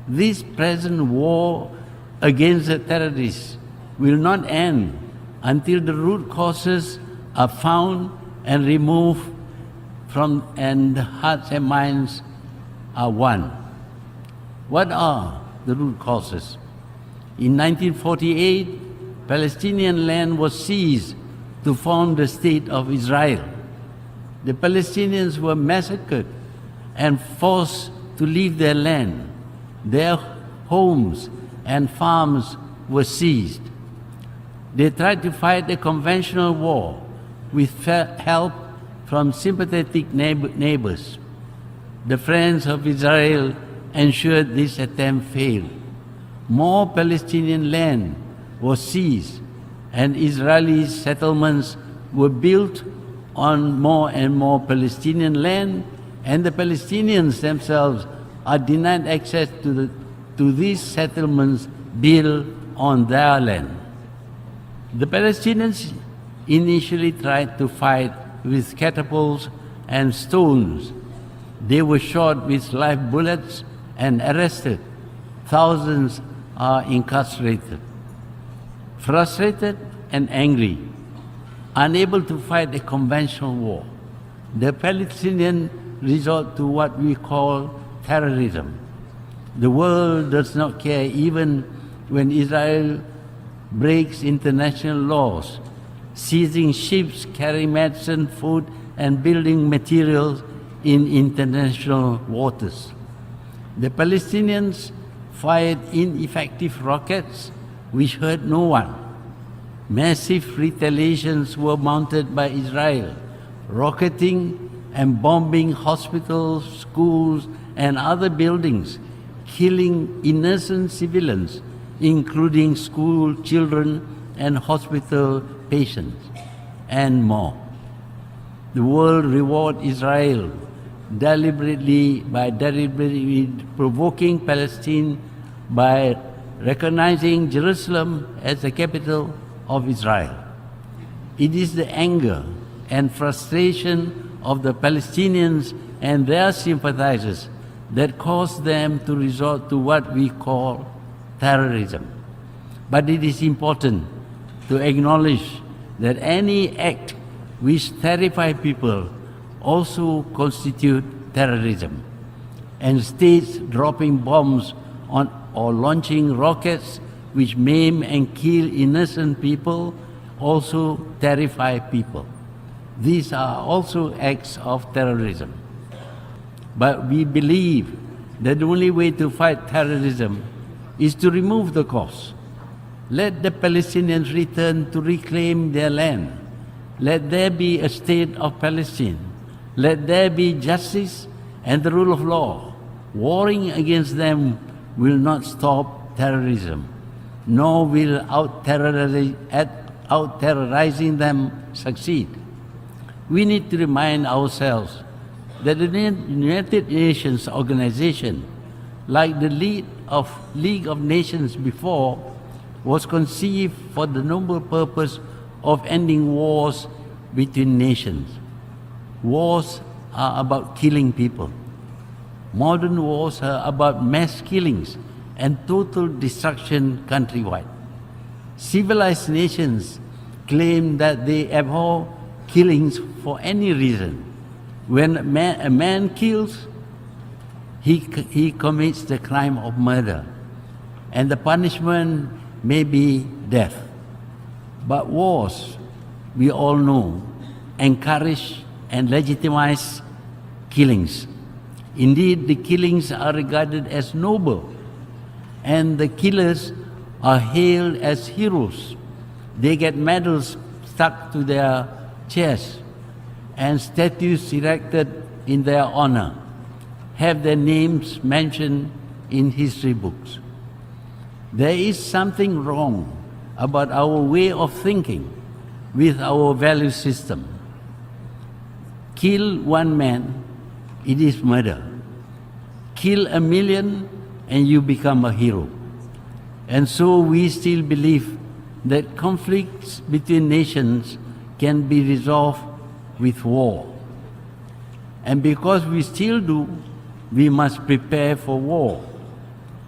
this present war against the terrorists will not end until the root causes are found and removed from, and the hearts and minds are one. What are the root causes? In 1948, Palestinian land was seized to form the state of Israel. The Palestinians were massacred and forced to leave their land. Their homes and farms were seized. They tried to fight a conventional war with help from sympathetic neighbors. The friends of Israel ensured this attempt failed. More Palestinian land was seized, and Israeli settlements were built on more and more Palestinian land, and the Palestinians themselves are denied access to these settlements built on their land. The Palestinians initially tried to fight with catapults and stones. They were shot with live bullets and arrested. Thousands are incarcerated. Frustrated and angry, unable to fight a conventional war, the Palestinians resort to what we call terrorism. The world does not care even when Israel breaks international laws, seizing ships carrying medicine, food, and building materials in international waters. The Palestinians fired ineffective rockets which hurt no one. Massive retaliations were mounted by Israel, rocketing and bombing hospitals, schools, and other buildings, killing innocent civilians, including school children and hospital patients, and more. The world reward Israel deliberately provoking Palestine by recognizing Jerusalem as the capital of Israel. It is the anger and frustration of the Palestinians and their sympathizers that caused them to resort to what we call terrorism. But it is important to acknowledge that any act which terrifies people also constitute terrorism, and states dropping bombs on or launching rockets which maim and kill innocent people also terrify people. These are also acts of terrorism. But we believe that the only way to fight terrorism is to remove the cause. Let the Palestinians return to reclaim their land. Let there be a state of Palestine. Let there be justice and the rule of law. Warring against them will not stop terrorism, nor will out-terrorizing them succeed. We need to remind ourselves that the United Nations organization, like the League of Nations before, was conceived for the noble purpose of ending wars between nations. Wars are about killing people. Modern wars are about mass killings and total destruction countrywide. Civilized nations claim that they abhor killings for any reason. When a man kills, he commits the crime of murder, and the punishment may be death. But wars, we all know, encourage and legitimize killings. Indeed, the killings are regarded as noble, and the killers are hailed as heroes. They get medals stuck to their chests and statues erected in their honor, have their names mentioned in history books. There is something wrong about our way of thinking with our value system. Kill one man, it is murder. Kill a million and you become a hero. And so we still believe that conflicts between nations can be resolved with war. And because we still do, we must prepare for war.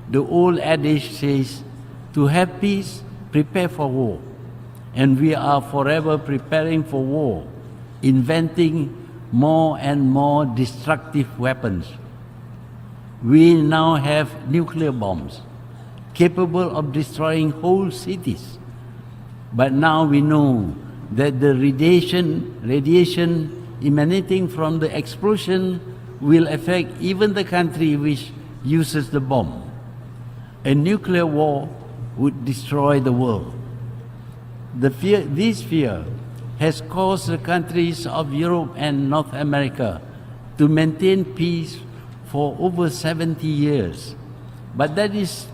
The old adage says, to have peace, prepare for war. And we are forever preparing for war, inventing more and more destructive weapons. We now have nuclear bombs, capable of destroying whole cities. But now we know that the radiation emanating from the explosion will affect even the country which uses the bomb. A nuclear war would destroy the world. This fear has caused the countries of Europe and North America to maintain peace for over 70 years. But that is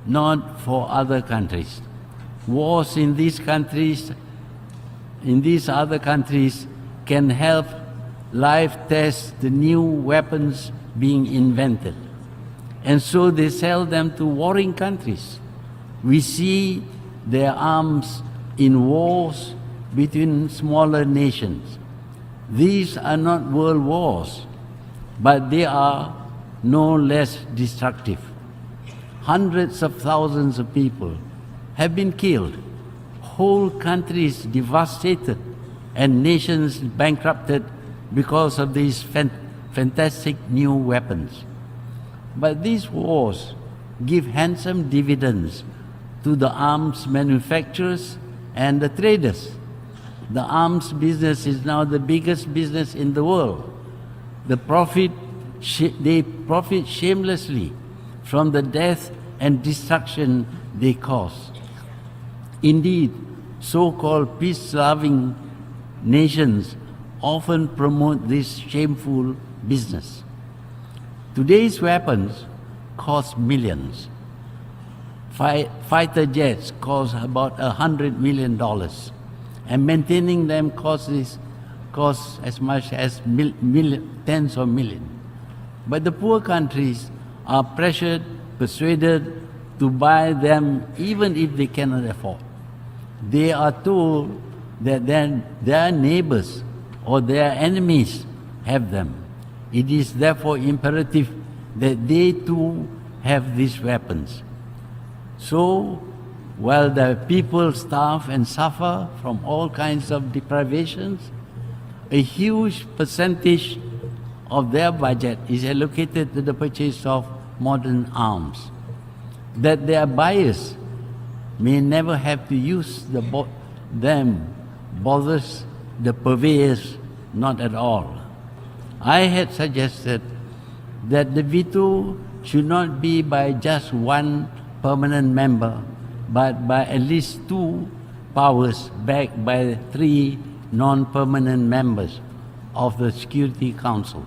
not for other countries. Wars in these other countries can help live test the new weapons being invented. And so they sell them to warring countries. We see their arms in wars between smaller nations. These are not world wars, but they are no less destructive. Hundreds of thousands of people have been killed, whole countries devastated, and nations bankrupted because of these fantastic new weapons. But these wars give handsome dividends to the arms manufacturers and the traders. The arms business is now the biggest business in the world. They profit shamelessly from the death and destruction they cause. Indeed, so-called peace-loving nations often promote this shameful business. Today's weapons cost millions. Fighter jets cost about $100 million, and maintaining them costs as much as tens of millions. But the poor countries are persuaded to buy them even if they cannot afford. They are told that their neighbors or their enemies have them. It is therefore imperative that they too have these weapons. So, while the people starve and suffer from all kinds of deprivations, a huge percentage of their budget is allocated to the purchase of modern arms. That their buyers may never have to use them bothers the purveyors not at all. I had suggested that the veto should not be by just one permanent member, but by at least 2 powers backed by 3 non-permanent members of the Security Council.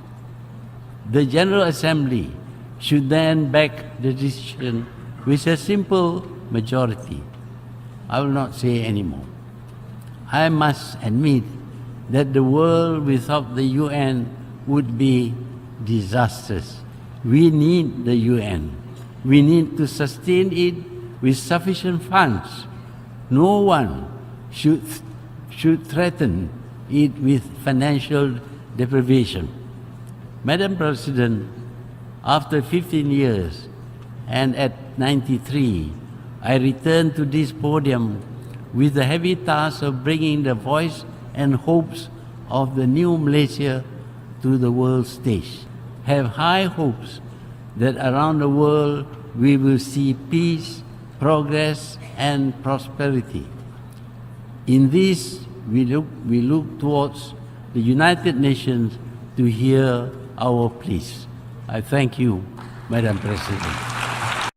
The General Assembly should then back the decision with a simple majority. I will not say any more. I must admit that the world without the UN would be disastrous. We need the UN. We need to sustain it with sufficient funds. No one should threaten it with financial deprivation. Madam President, after 15 years and at 93, I returned to this podium with the heavy task of bringing the voice and hopes of the new Malaysia to the world stage. Have high hopes that around the world we will see peace, progress, and prosperity. In this, we look towards the United Nations to hear our pleas. I thank you, Madam President.